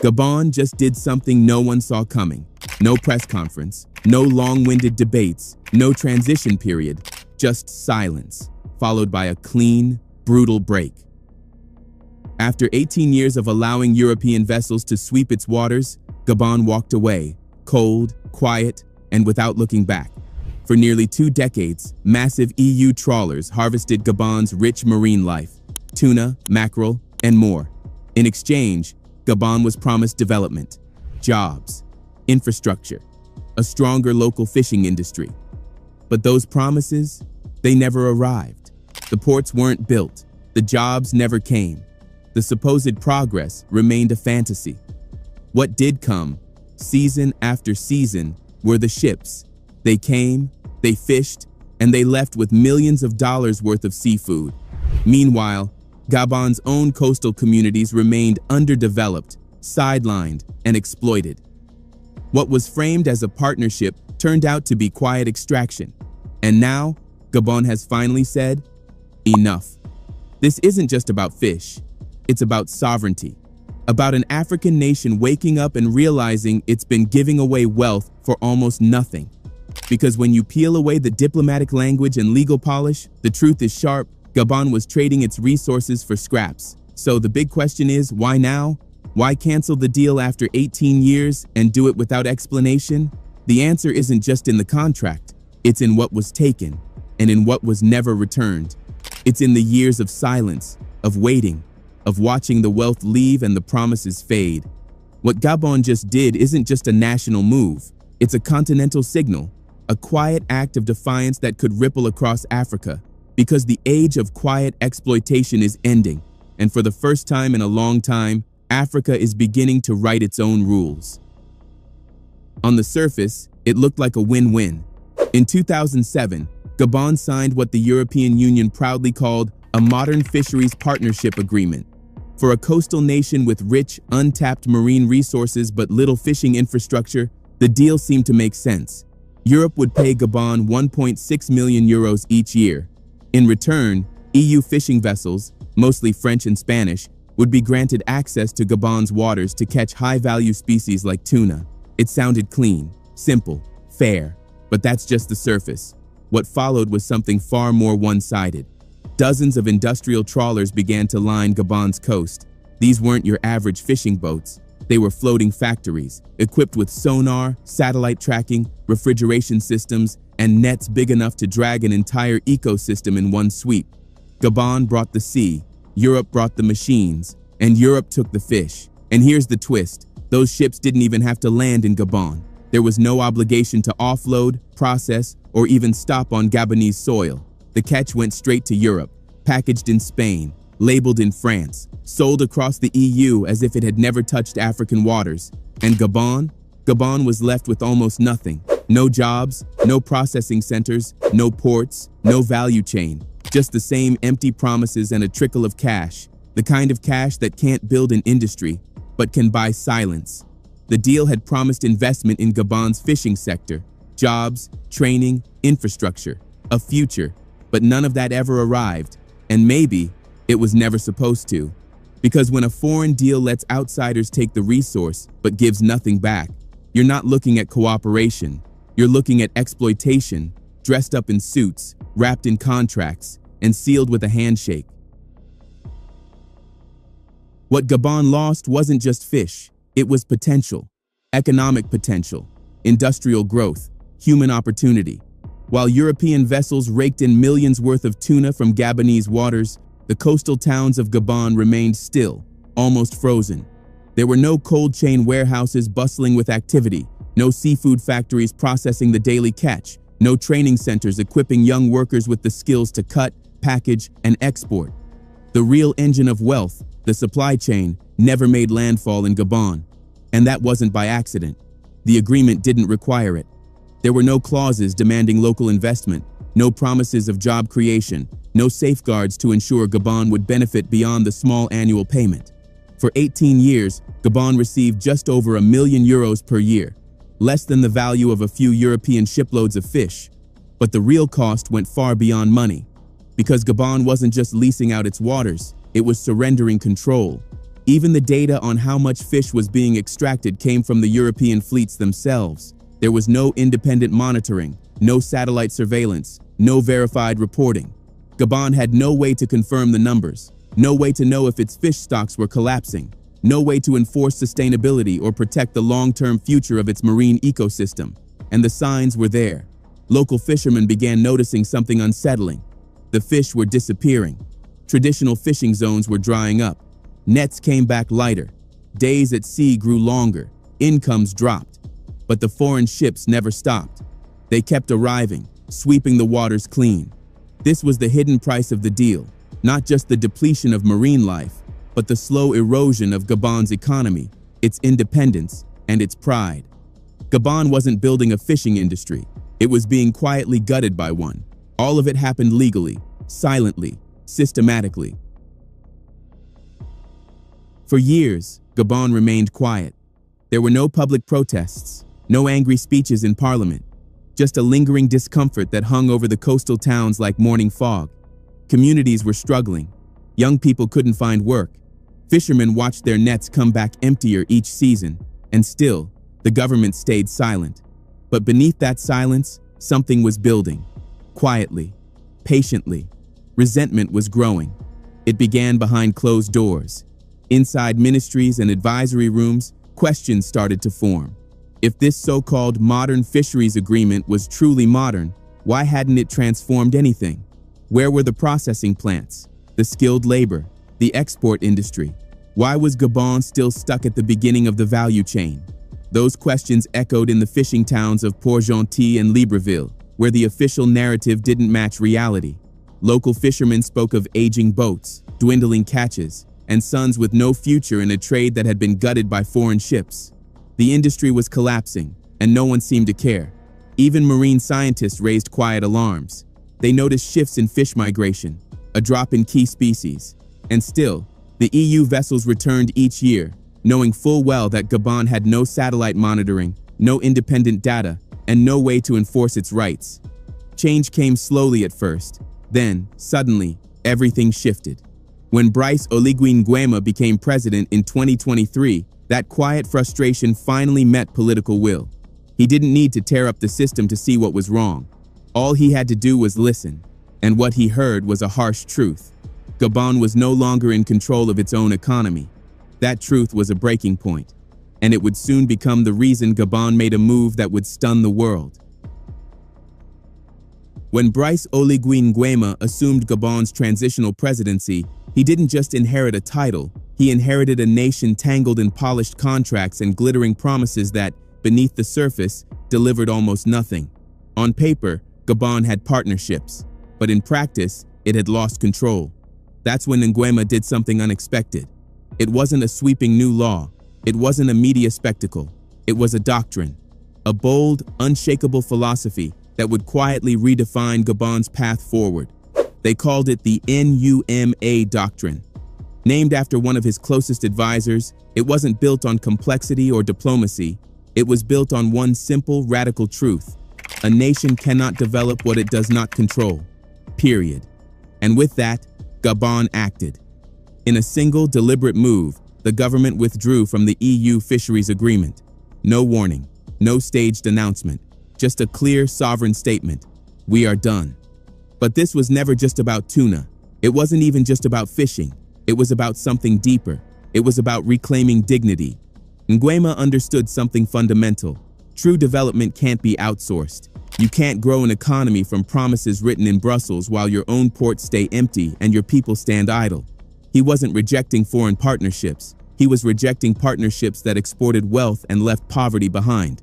Gabon just did something no one saw coming. No press conference, no long-winded debates, no transition period, just silence, followed by a clean, brutal break. After 18 years of allowing European vessels to sweep its waters, Gabon walked away, cold, quiet, and without looking back. For nearly 2 decades, massive EU trawlers harvested Gabon's rich marine life, tuna, mackerel, and more. In exchange, Gabon was promised development, jobs, infrastructure, a stronger local fishing industry. But those promises, they never arrived. The ports weren't built, the jobs never came. The supposed progress remained a fantasy. What did come, season after season, were the ships. They came, they fished, and they left with millions of dollars worth of seafood. Meanwhile, Gabon's own coastal communities remained underdeveloped, sidelined, and exploited. What was framed as a partnership turned out to be quiet extraction. And now, Gabon has finally said, enough. This isn't just about fish. It's about sovereignty. About an African nation waking up and realizing it's been giving away wealth for almost nothing. Because when you peel away the diplomatic language and legal polish, the truth is sharp. Gabon was trading its resources for scraps. So the big question is, why now? Why cancel the deal after 18 years and do it without explanation? The answer isn't just in the contract. It's in what was taken and in what was never returned. It's in the years of silence, of waiting, of watching the wealth leave and the promises fade. What Gabon just did isn't just a national move. It's a continental signal, a quiet act of defiance that could ripple across Africa. Because the age of quiet exploitation is ending, and for the first time in a long time, Africa is beginning to write its own rules. On the surface, it looked like a win-win. In 2007, Gabon signed what the European Union proudly called a Modern Fisheries Partnership Agreement. For a coastal nation with rich, untapped marine resources but little fishing infrastructure, the deal seemed to make sense. Europe would pay Gabon 1.6 million euros each year. In return, EU fishing vessels, mostly French and Spanish, would be granted access to Gabon's waters to catch high-value species like tuna. It sounded clean, simple, fair, but that's just the surface. What followed was something far more one-sided. Dozens of industrial trawlers began to line Gabon's coast. These weren't your average fishing boats. They were floating factories, equipped with sonar, satellite tracking, refrigeration systems, and nets big enough to drag an entire ecosystem in one sweep. Gabon brought the sea, Europe brought the machines, and Europe took the fish. And here's the twist. Those ships didn't even have to land in Gabon. There was no obligation to offload, process, or even stop on Gabonese soil. The catch went straight to Europe, packaged in Spain, labeled in France, sold across the EU as if it had never touched African waters. And Gabon? Gabon was left with almost nothing. No jobs, no processing centers, no ports, no value chain. Just the same empty promises and a trickle of cash. The kind of cash that can't build an industry, but can buy silence. The deal had promised investment in Gabon's fishing sector, jobs, training, infrastructure, a future, but none of that ever arrived. And maybe it was never supposed to. Because when a foreign deal lets outsiders take the resource but gives nothing back, you're not looking at cooperation. You're looking at exploitation, dressed up in suits, wrapped in contracts, and sealed with a handshake. What Gabon lost wasn't just fish. It was potential, economic potential, industrial growth, human opportunity. While European vessels raked in millions worth of tuna from Gabonese waters, the coastal towns of Gabon remained still, almost frozen. There were no cold chain warehouses bustling with activity, no seafood factories processing the daily catch, no training centers equipping young workers with the skills to cut, package, and export. The real engine of wealth, the supply chain, never made landfall in Gabon. And that wasn't by accident. The agreement didn't require it. There were no clauses demanding local investment, no promises of job creation, no safeguards to ensure Gabon would benefit beyond the small annual payment. For 18 years, Gabon received just over €1 million per year, less than the value of a few European shiploads of fish. But the real cost went far beyond money. Because Gabon wasn't just leasing out its waters, it was surrendering control. Even the data on how much fish was being extracted came from the European fleets themselves. There was no independent monitoring, no satellite surveillance, no verified reporting. Gabon had no way to confirm the numbers, no way to know if its fish stocks were collapsing, no way to enforce sustainability or protect the long-term future of its marine ecosystem. And the signs were there. Local fishermen began noticing something unsettling. The fish were disappearing. Traditional fishing zones were drying up. Nets came back lighter. Days at sea grew longer. Incomes dropped. But the foreign ships never stopped. They kept arriving, sweeping the waters clean. This was the hidden price of the deal, not just the depletion of marine life, but the slow erosion of Gabon's economy, its independence, and its pride. Gabon wasn't building a fishing industry. It was being quietly gutted by one. All of it happened legally, silently, systematically. For years, Gabon remained quiet. There were no public protests, no angry speeches in parliament, just a lingering discomfort that hung over the coastal towns like morning fog. Communities were struggling. Young people couldn't find work. Fishermen watched their nets come back emptier each season, and still, the government stayed silent. But beneath that silence, something was building. Quietly, patiently, resentment was growing. It began behind closed doors. Inside ministries and advisory rooms, questions started to form. If this so-called modern fisheries agreement was truly modern, why hadn't it transformed anything? Where were the processing plants, the skilled labor, the export industry? Why was Gabon still stuck at the beginning of the value chain? Those questions echoed in the fishing towns of Port-Gentil and Libreville, where the official narrative didn't match reality. Local fishermen spoke of aging boats, dwindling catches, and sons with no future in a trade that had been gutted by foreign ships. The industry was collapsing, and no one seemed to care. Even marine scientists raised quiet alarms. They noticed shifts in fish migration, a drop in key species. And still, the EU vessels returned each year, knowing full well that Gabon had no satellite monitoring, no independent data, and no way to enforce its rights. Change came slowly at first. Then, suddenly, everything shifted. When Brice Oligui Nguema became president in 2023, that quiet frustration finally met political will. He didn't need to tear up the system to see what was wrong. All he had to do was listen, and what he heard was a harsh truth. Gabon was no longer in control of its own economy. That truth was a breaking point, and it would soon become the reason Gabon made a move that would stun the world. When Brice Oligui Nguema assumed Gabon's transitional presidency, he didn't just inherit a title, he inherited a nation tangled in polished contracts and glittering promises that, beneath the surface, delivered almost nothing. On paper, Gabon had partnerships, but in practice, it had lost control. That's when Nguema did something unexpected. It wasn't a sweeping new law. It wasn't a media spectacle. It was a doctrine, a bold, unshakable philosophy that would quietly redefine Gabon's path forward. They called it the NUMA doctrine. Named after one of his closest advisors, it wasn't built on complexity or diplomacy. It was built on one simple, radical truth. A nation cannot develop what it does not control. Period. And with that, Gabon acted. In a single, deliberate move, the government withdrew from the EU fisheries agreement. No warning, no staged announcement, just a clear, sovereign statement. We are done. But this was never just about tuna. It wasn't even just about fishing. It was about something deeper. It was about reclaiming dignity. Nguema understood something fundamental. True development can't be outsourced. You can't grow an economy from promises written in Brussels while your own ports stay empty and your people stand idle. He wasn't rejecting foreign partnerships. He was rejecting partnerships that exported wealth and left poverty behind.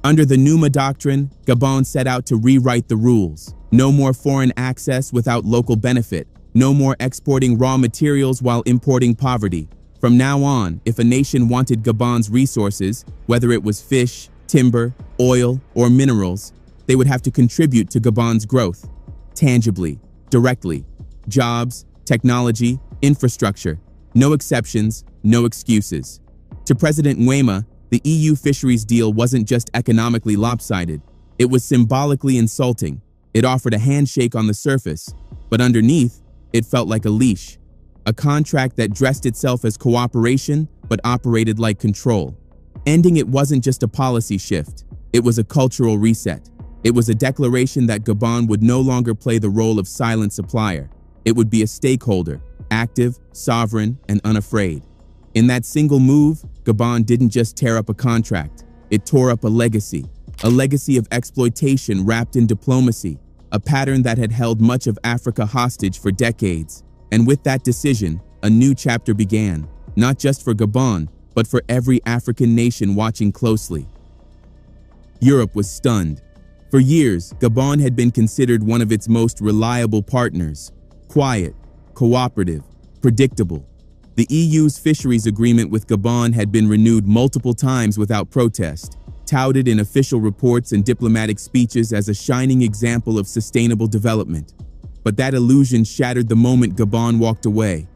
Under the NUMA doctrine, Gabon set out to rewrite the rules. No more foreign access without local benefit. No more exporting raw materials while importing poverty. From now on, if a nation wanted Gabon's resources, whether it was fish, timber, oil, or minerals, they would have to contribute to Gabon's growth. Tangibly, directly. Jobs, technology, infrastructure. No exceptions, no excuses. To President Nguema, the EU fisheries deal wasn't just economically lopsided. It was symbolically insulting. It offered a handshake on the surface, but underneath, it felt like a leash. A contract that dressed itself as cooperation but operated like control. Ending it wasn't just a policy shift, it was a cultural reset. It was a declaration that Gabon would no longer play the role of silent supplier. It would be a stakeholder, active, sovereign, and unafraid. In that single move, Gabon didn't just tear up a contract, it tore up a legacy of exploitation wrapped in diplomacy, a pattern that had held much of Africa hostage for decades. And with that decision, a new chapter began, not just for Gabon, but for every African nation watching closely. Europe was stunned. For years, Gabon had been considered one of its most reliable partners. Quiet, cooperative, predictable. The EU's fisheries agreement with Gabon had been renewed multiple times without protest, touted in official reports and diplomatic speeches as a shining example of sustainable development. But that illusion shattered the moment Gabon walked away.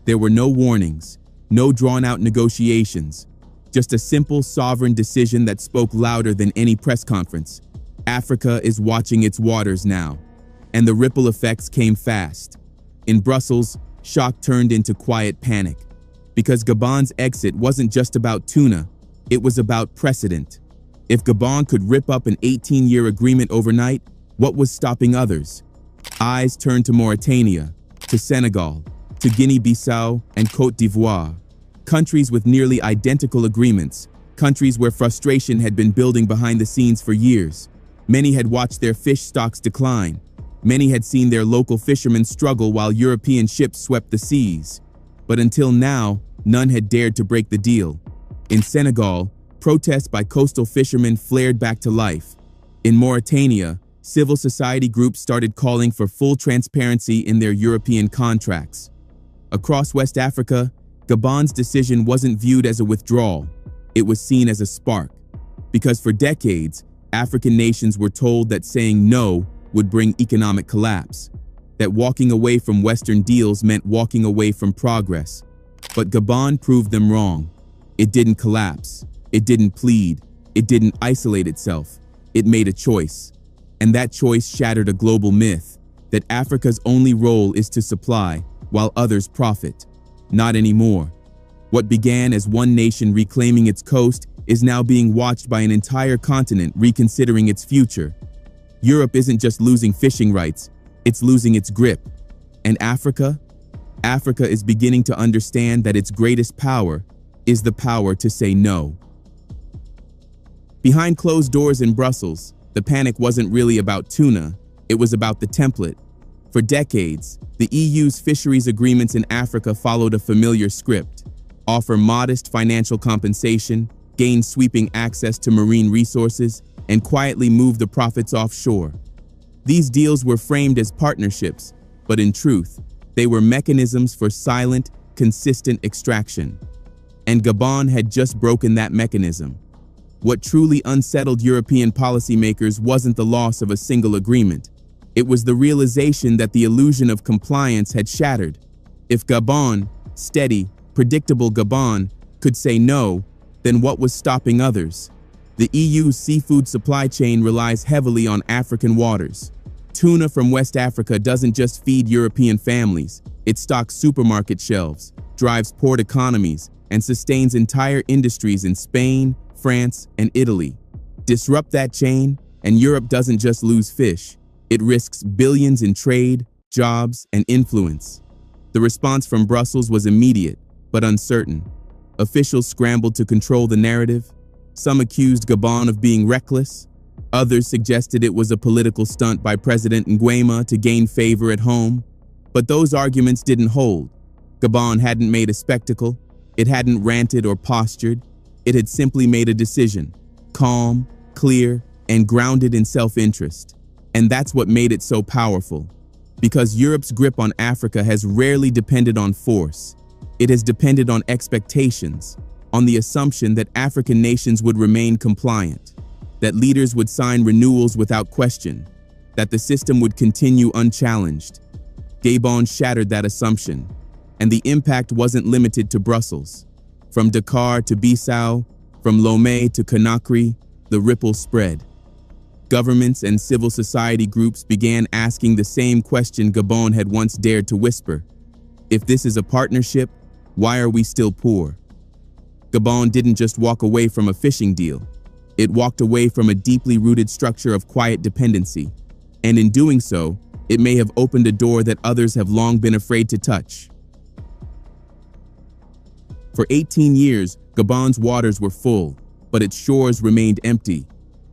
There were no warnings, no drawn-out negotiations, just a simple sovereign decision that spoke louder than any press conference. Africa is watching its waters now. And the ripple effects came fast. In Brussels, shock turned into quiet panic. Because Gabon's exit wasn't just about tuna, it was about precedent. If Gabon could rip up an 18-year agreement overnight, what was stopping others? Eyes turned to Mauritania, to Senegal, to Guinea-Bissau and Côte d'Ivoire. Countries with nearly identical agreements, countries where frustration had been building behind the scenes for years. Many had watched their fish stocks decline. Many had seen their local fishermen struggle while European ships swept the seas. But until now, none had dared to break the deal. In Senegal, protests by coastal fishermen flared back to life. In Mauritania, civil society groups started calling for full transparency in their European contracts. Across West Africa, Gabon's decision wasn't viewed as a withdrawal. It was seen as a spark. Because for decades, African nations were told that saying no would bring economic collapse, that walking away from Western deals meant walking away from progress. But Gabon proved them wrong. It didn't collapse. It didn't plead. It didn't isolate itself. It made a choice. And that choice shattered a global myth, that Africa's only role is to supply, while others profit. Not anymore. What began as one nation reclaiming its coast is now being watched by an entire continent reconsidering its future. Europe isn't just losing fishing rights, it's losing its grip. And Africa? Africa is beginning to understand that its greatest power is the power to say no. Behind closed doors in Brussels, the panic wasn't really about tuna, it was about the template. For decades, the EU's fisheries agreements in Africa followed a familiar script: offer modest financial compensation, gain sweeping access to marine resources, and quietly move the profits offshore. These deals were framed as partnerships, but in truth, they were mechanisms for silent, consistent extraction. And Gabon had just broken that mechanism. What truly unsettled European policymakers wasn't the loss of a single agreement. It was the realization that the illusion of compliance had shattered. If Gabon, steady, predictable Gabon, could say no, then what was stopping others? The EU's seafood supply chain relies heavily on African waters. Tuna from West Africa doesn't just feed European families, it stocks supermarket shelves, drives port economies, and sustains entire industries in Spain, France, and Italy. Disrupt that chain, and Europe doesn't just lose fish, it risks billions in trade, jobs, and influence. The response from Brussels was immediate, but uncertain. Officials scrambled to control the narrative. Some accused Gabon of being reckless. Others suggested it was a political stunt by President Nguema to gain favor at home. But those arguments didn't hold. Gabon hadn't made a spectacle. It hadn't ranted or postured. It had simply made a decision, calm, clear, and grounded in self-interest. And that's what made it so powerful. Because Europe's grip on Africa has rarely depended on force. It has depended on expectations, on the assumption that African nations would remain compliant, that leaders would sign renewals without question, that the system would continue unchallenged. Gabon shattered that assumption, and the impact wasn't limited to Brussels. From Dakar to Bissau, from Lomé to Conakry, the ripple spread. Governments and civil society groups began asking the same question Gabon had once dared to whisper. If this is a partnership, why are we still poor? Gabon didn't just walk away from a fishing deal. It walked away from a deeply rooted structure of quiet dependency. And in doing so, it may have opened a door that others have long been afraid to touch. For 18 years, Gabon's waters were full, but its shores remained empty.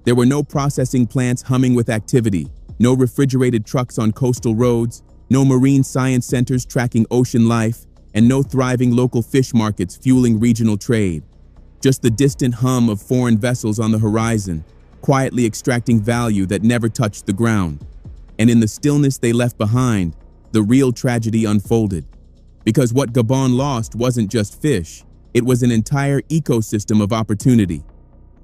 There were no processing plants humming with activity, no refrigerated trucks on coastal roads, no marine science centers tracking ocean life, and no thriving local fish markets fueling regional trade. Just the distant hum of foreign vessels on the horizon, quietly extracting value that never touched the ground. And in the stillness they left behind, the real tragedy unfolded. Because what Gabon lost wasn't just fish, it was an entire ecosystem of opportunity.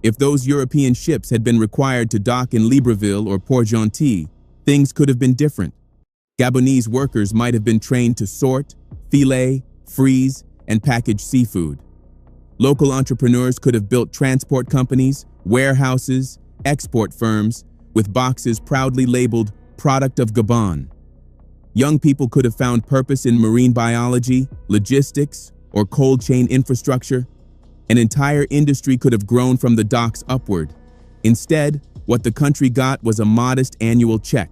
If those European ships had been required to dock in Libreville or Port-Gentil, things could have been different. Gabonese workers might have been trained to sort, fillet, freeze, and package seafood. Local entrepreneurs could have built transport companies, warehouses, export firms, with boxes proudly labeled "Product of Gabon." Young people could have found purpose in marine biology, logistics, or cold chain infrastructure. An entire industry could have grown from the docks upward. Instead, what the country got was a modest annual check,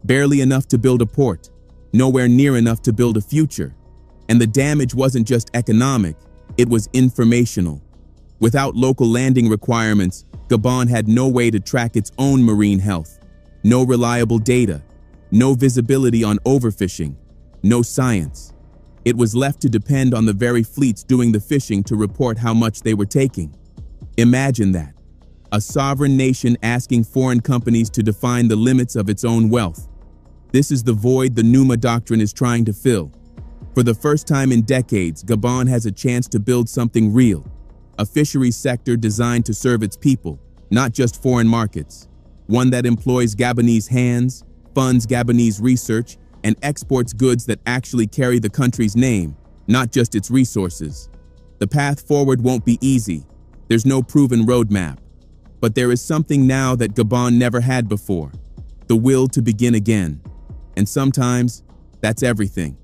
barely enough to build a port, nowhere near enough to build a future. And the damage wasn't just economic, it was informational. Without local landing requirements, Gabon had no way to track its own marine health, no reliable data, no visibility on overfishing, no science. It was left to depend on the very fleets doing the fishing to report how much they were taking. Imagine that. A sovereign nation asking foreign companies to define the limits of its own wealth. This is the void the Numa Doctrine is trying to fill. For the first time in decades, Gabon has a chance to build something real. A fisheries sector designed to serve its people, not just foreign markets. One that employs Gabonese hands, funds Gabonese research, and exports goods that actually carry the country's name, not just its resources. The path forward won't be easy. There's no proven roadmap. But there is something now that Gabon never had before: the will to begin again. And sometimes, that's everything.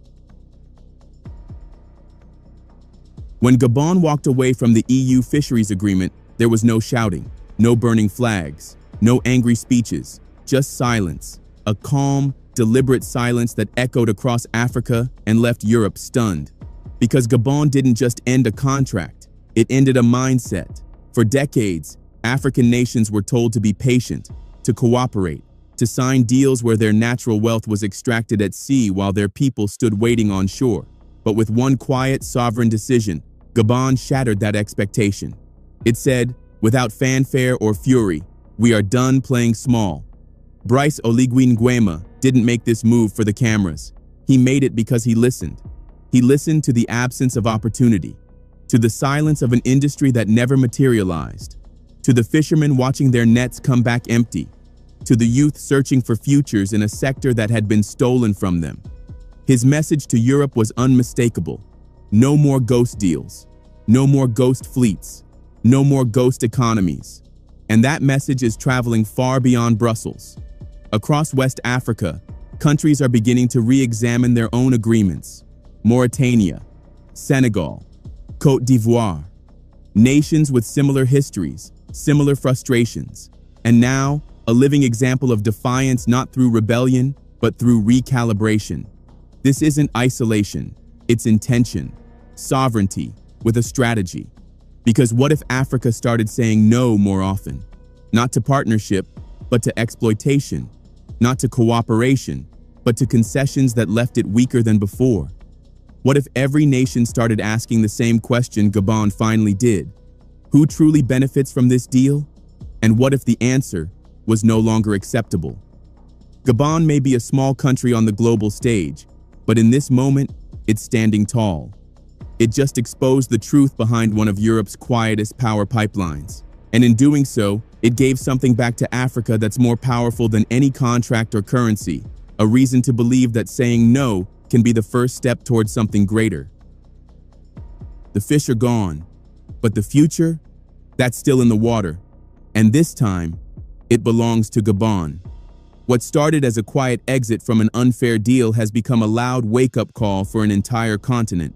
When Gabon walked away from the EU fisheries agreement, there was no shouting, no burning flags, no angry speeches, just silence. A calm, deliberate silence that echoed across Africa and left Europe stunned. Because Gabon didn't just end a contract, it ended a mindset. For decades, African nations were told to be patient, to cooperate, to sign deals where their natural wealth was extracted at sea while their people stood waiting on shore. But with one quiet, sovereign decision, Gabon shattered that expectation. It said, without fanfare or fury, "We are done playing small." Brice Oligui Nguema didn't make this move for the cameras. He made it because he listened. He listened to the absence of opportunity, to the silence of an industry that never materialized, to the fishermen watching their nets come back empty, to the youth searching for futures in a sector that had been stolen from them. His message to Europe was unmistakable. No more ghost deals, no more ghost fleets, no more ghost economies. And that message is traveling far beyond Brussels. Across West Africa, countries are beginning to re-examine their own agreements. Mauritania, Senegal, Côte d'Ivoire, nations with similar histories, similar frustrations, and now a living example of defiance not through rebellion, but through recalibration. This isn't isolation, it's intention, sovereignty with a strategy. Because what if Africa started saying no more often? Not to partnership, but to exploitation. Not to cooperation, but to concessions that left it weaker than before. What if every nation started asking the same question Gabon finally did? Who truly benefits from this deal? And what if the answer was no longer acceptable? Gabon may be a small country on the global stage, but in this moment, it's standing tall. It just exposed the truth behind one of Europe's quietest power pipelines. And in doing so, it gave something back to Africa that's more powerful than any contract or currency, a reason to believe that saying no can be the first step towards something greater. The fish are gone, but the future, that's still in the water. And this time, it belongs to Gabon. What started as a quiet exit from an unfair deal has become a loud wake-up call for an entire continent.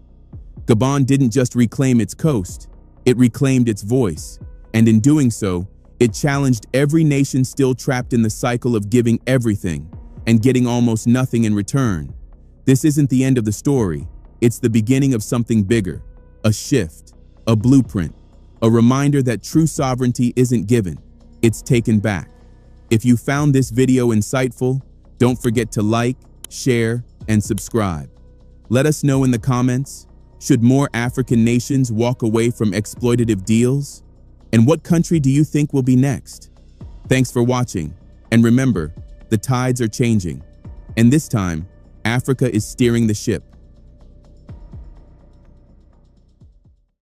Gabon didn't just reclaim its coast, it reclaimed its voice, and in doing so, it challenged every nation still trapped in the cycle of giving everything and getting almost nothing in return. This isn't the end of the story, it's the beginning of something bigger, a shift, a blueprint, a reminder that true sovereignty isn't given, it's taken back. If you found this video insightful, don't forget to like, share, and subscribe. Let us know in the comments, should more African nations walk away from exploitative deals? And what country do you think will be next? Thanks for watching, and remember, the tides are changing. And this time, Africa is steering the ship.